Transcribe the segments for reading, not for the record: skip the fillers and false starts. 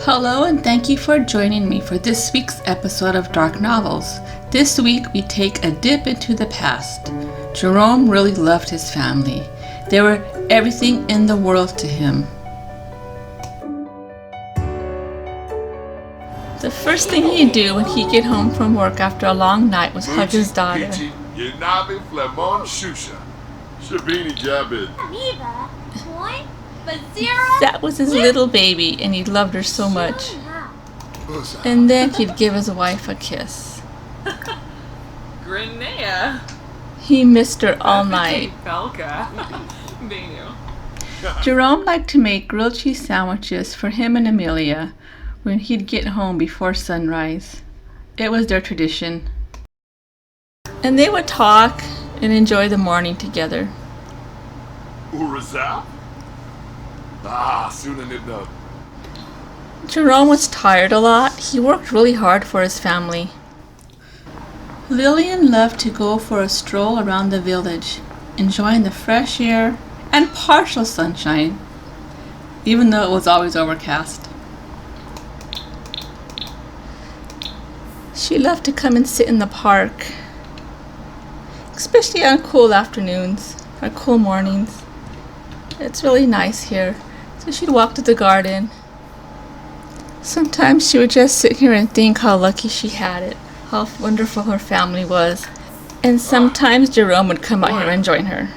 Hello and thank you for joining me for this week's episode of Dark Novels. This week we take a dip into the past. Jerome really loved his family. They were everything in the world to him. The first thing he'd do when he'd get home from work after a long night was hug his daughter. That was his little baby, and he loved her so much. And then he'd give his wife a kiss. He missed her all night. Jerome liked to make grilled cheese sandwiches for him and Amelia when he'd get home before sunrise. It was their tradition. And they would talk and enjoy the morning together. Jerome was tired a lot. He worked really hard for his family. Lillian loved to go for a stroll around the village, enjoying the fresh air and partial sunshine, even though it was always overcast. She loved to come and sit in the park, especially on cool afternoons or cool mornings. It's really nice here. So she'd walk to the garden. Sometimes she would just sit here and think how lucky she had it, how wonderful her family was. And sometimes Jerome would come out here and join her.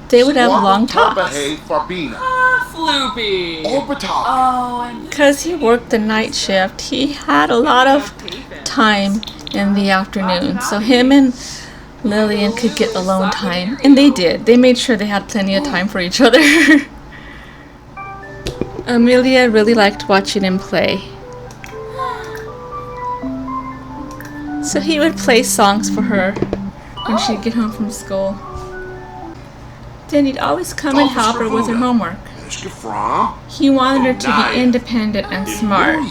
They would have long talks. Because he worked the night shift, he had a lot of time in the afternoon. So him and Lillian could get alone time. And they did. They made sure they had plenty of time for each other. Amelia really liked watching him play. So he would play songs for her when she'd get home from school. Then he'd always come and help her with her homework. He wanted her to be independent and smart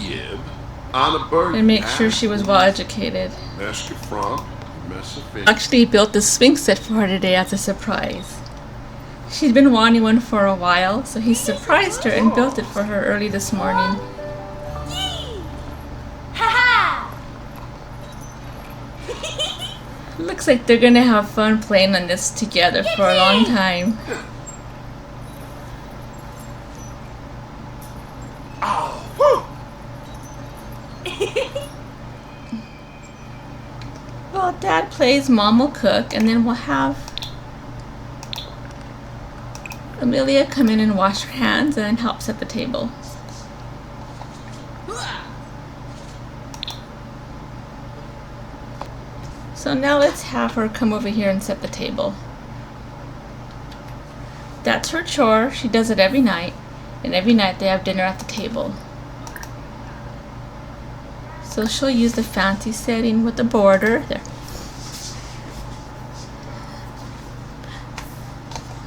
and make sure she was well educated. Actually, he built this swing set for her today as a surprise. She'd been wanting one for a while, so he surprised her and built it for her early this morning. Looks like they're gonna have fun playing on this together for a long time. Well, Dad plays, Mom will cook, and then we'll have Amelia come in and wash her hands and then help set the table. So now let's have her come over here and set the table. That's her chore. She does it every night, and every night they have dinner at the table. So she'll use the fancy setting with the border. There.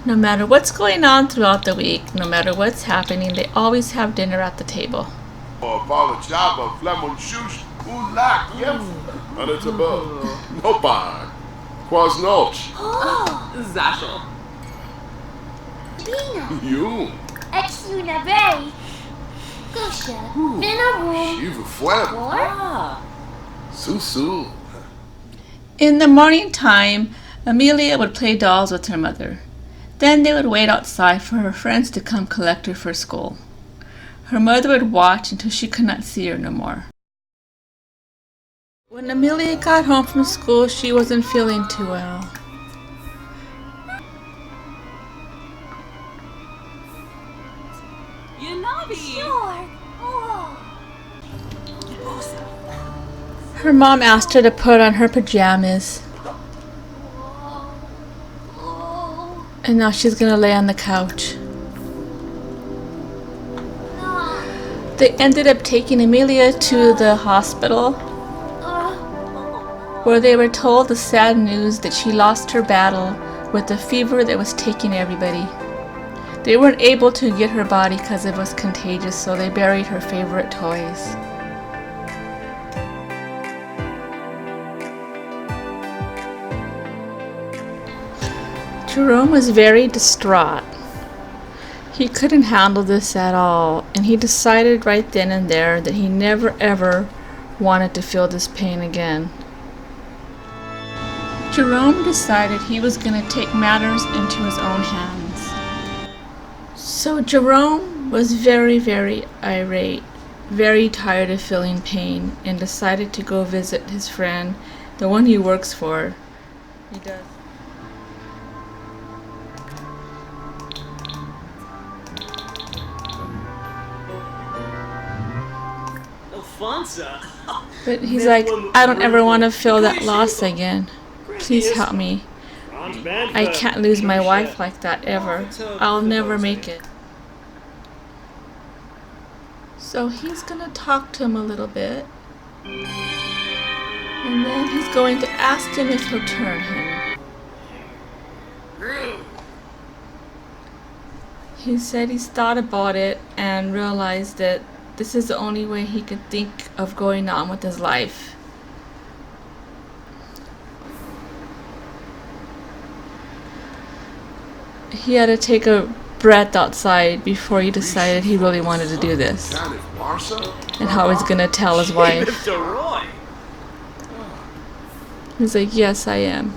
No matter what's going on throughout the week, no matter what's happening, they always have dinner at the table. In the morning time, Amelia would play dolls with her mother. Then they would wait outside for her friends to come collect her for school. Her mother would watch until she could not see her no more. When Amelia got home from school, she wasn't feeling too well. Her mom asked her to put on her pajamas. And now she's gonna lay on the couch. They ended up taking Amelia to the hospital, where they were told the sad news that she lost her battle with the fever that was taking everybody. They weren't able to get her body because it was contagious, so they buried her favorite toys. Jerome was very distraught. He couldn't handle this at all, and he decided right then and there that he never ever wanted to feel this pain again. Jerome decided he was going to take matters into his own hands. So Jerome was very, very irate, very tired of feeling pain, and decided to go visit his friend, the one he works for. He does. But he's like, I don't ever want to feel that loss again. Please help me. I can't lose my wife like that ever. I'll never make it. So he's gonna talk to him a little bit. And then he's going to ask him if he'll turn him. He said he's thought about it and realized that this is the only way he could think of going on with his life. He had to take a breath outside before he decided he really wanted to do this. And how he's gonna tell his wife. He's like, yes, I am.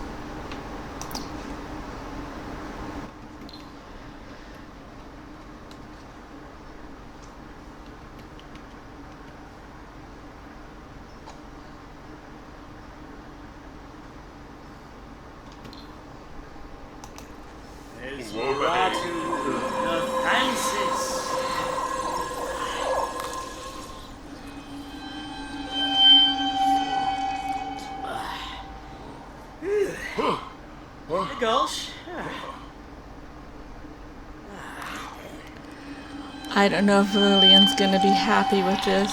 I don't know if Lillian's gonna be happy with this.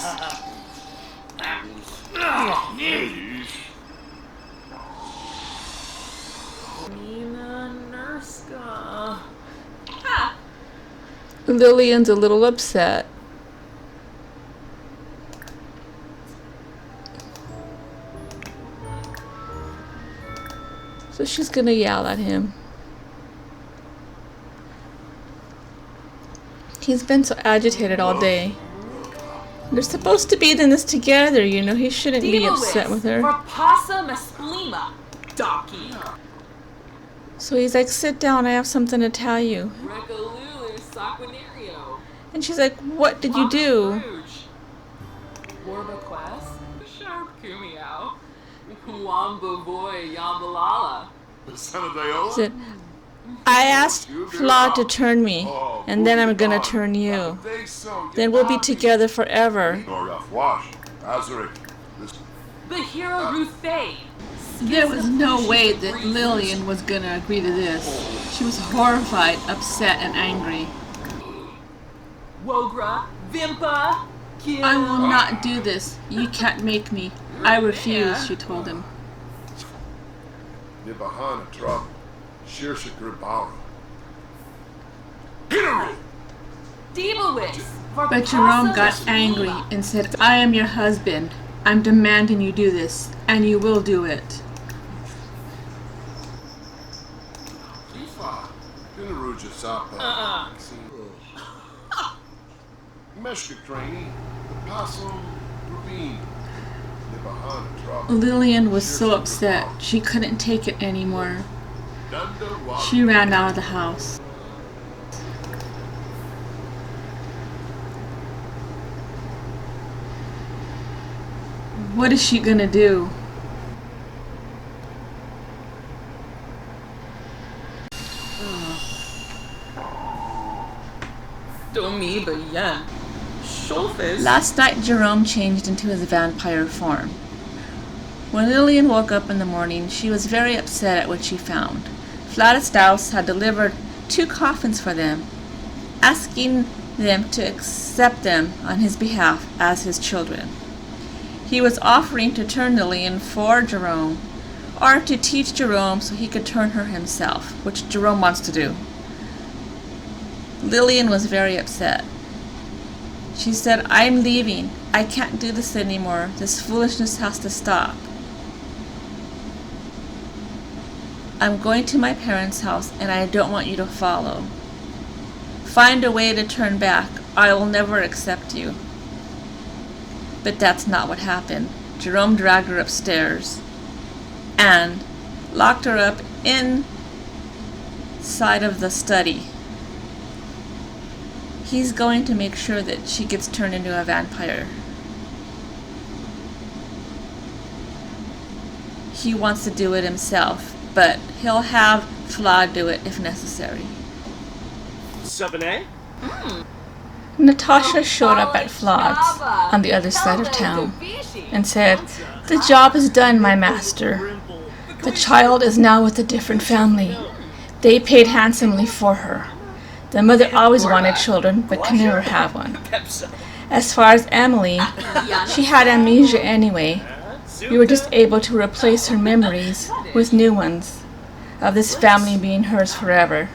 Lillian's a little upset. So she's gonna yell at him. He's been so agitated all day. They're supposed to be in this together, you know. He shouldn't be upset with her. So he's like, sit down, I have something to tell you. And she's like, what did you do? He said, I asked Fla to turn me, and then I'm gonna turn you. Then we'll be together forever. The hero Ruthei. There was no way that Lillian was gonna agree to this. She was horrified, upset, and angry. Wogra, Vimpa, Kim. I will not do this. You can't make me. I refuse, she told him. But Jerome got angry and said, I am your husband. I'm demanding you do this, and you will do it. Lillian was so upset she couldn't take it anymore. She ran out of the house. What is she gonna do? Last night Jerome changed into his vampire form. When Lillian woke up in the morning, she was very upset at what she found. Vladislaus had delivered 2 coffins for them, asking them to accept them on his behalf as his children. He was offering to turn Lillian for Jerome, or to teach Jerome so he could turn her himself, which Jerome wants to do. Lillian was very upset. She said, I'm leaving. I can't do this anymore. This foolishness has to stop. I'm going to my parents' house and I don't want you to follow. Find a way to turn back. I will never accept you." But that's not what happened. Jerome dragged her upstairs and locked her up inside of the study. He's going to make sure that she gets turned into a vampire. He wants to do it himself, but he'll have Flawed do it if necessary. Natasha showed up at Flawed's on the other side of town and said, "The job is done, my master. The child is now with a different family. They paid handsomely for her. The mother always wanted children, but could never have one. As far as Emily, she had amnesia anyway. We were just able to replace her memories with new ones of this family being hers forever."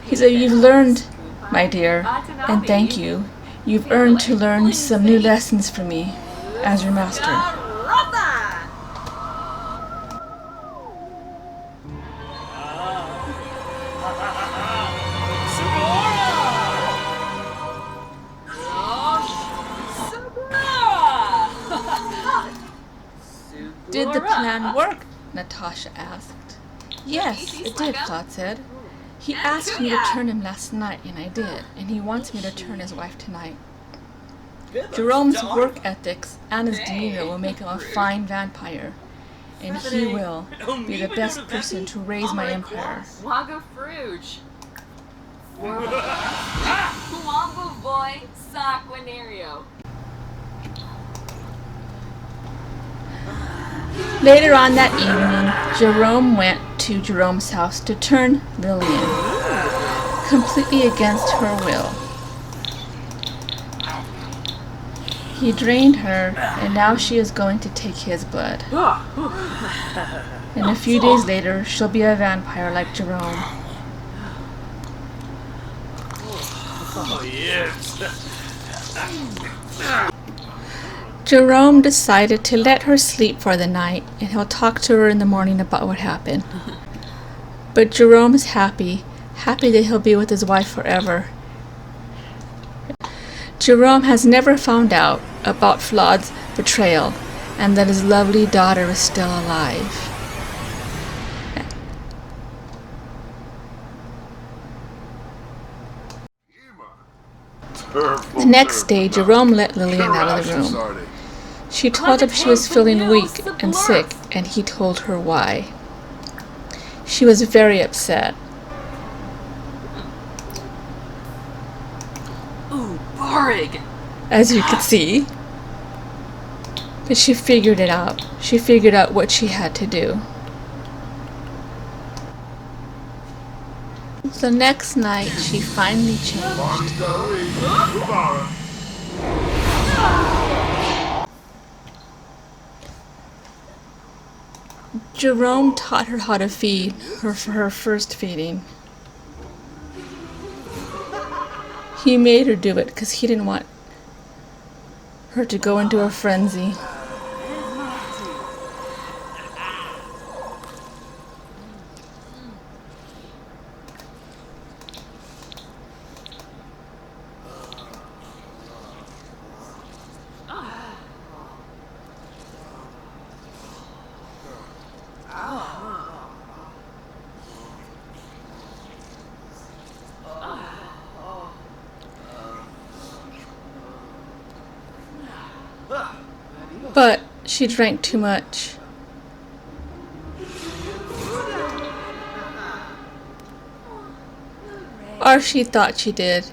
He said, "You've learned, my dear, and thank you. You've earned to learn some new lessons from me as your master." "Did the plan work?" Natasha asked. "Yes, it did," Claude said. "He asked me to turn him last night, and I did, and he wants me to turn his wife tonight. Jerome's work ethics and his demeanor will make him a fine vampire, and he will be the best person to raise my empire." Later on that evening, Jerome went to Jerome's house to turn Lillian, completely against her will. He drained her, and now she is going to take his blood. And a few days later, she'll be a vampire like Jerome. Jerome decided to let her sleep for the night, and he'll talk to her in the morning about what happened. But Jerome is happy that he'll be with his wife forever. Jerome has never found out about Flawed's betrayal and that his lovely daughter is still alive. The next day, Jerome let Lillian out of the room. She told him she was feeling weak and sick, and he told her why. She was very upset. As you could see. But she figured it out. She figured out what she had to do. The next night, she finally changed. Jerome taught her how to feed her for her first feeding. He made her do it because he didn't want her to go into a frenzy. But she drank too much. Or she thought she did,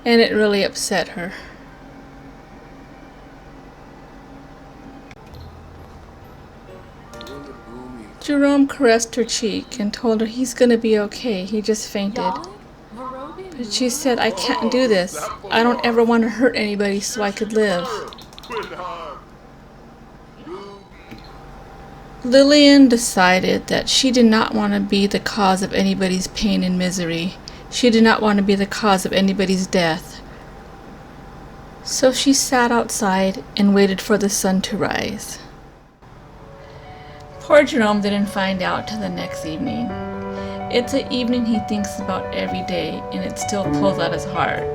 and it really upset her. Jerome caressed her cheek and told her he's gonna be okay, he just fainted. But she said, "I can't do this. I don't ever want to hurt anybody so I could live." Lillian decided that she did not want to be the cause of anybody's pain and misery. She did not want to be the cause of anybody's death. So she sat outside and waited for the sun to rise. Poor Jerome didn't find out till the next evening. It's an evening he thinks about every day, and it still pulls at his heart.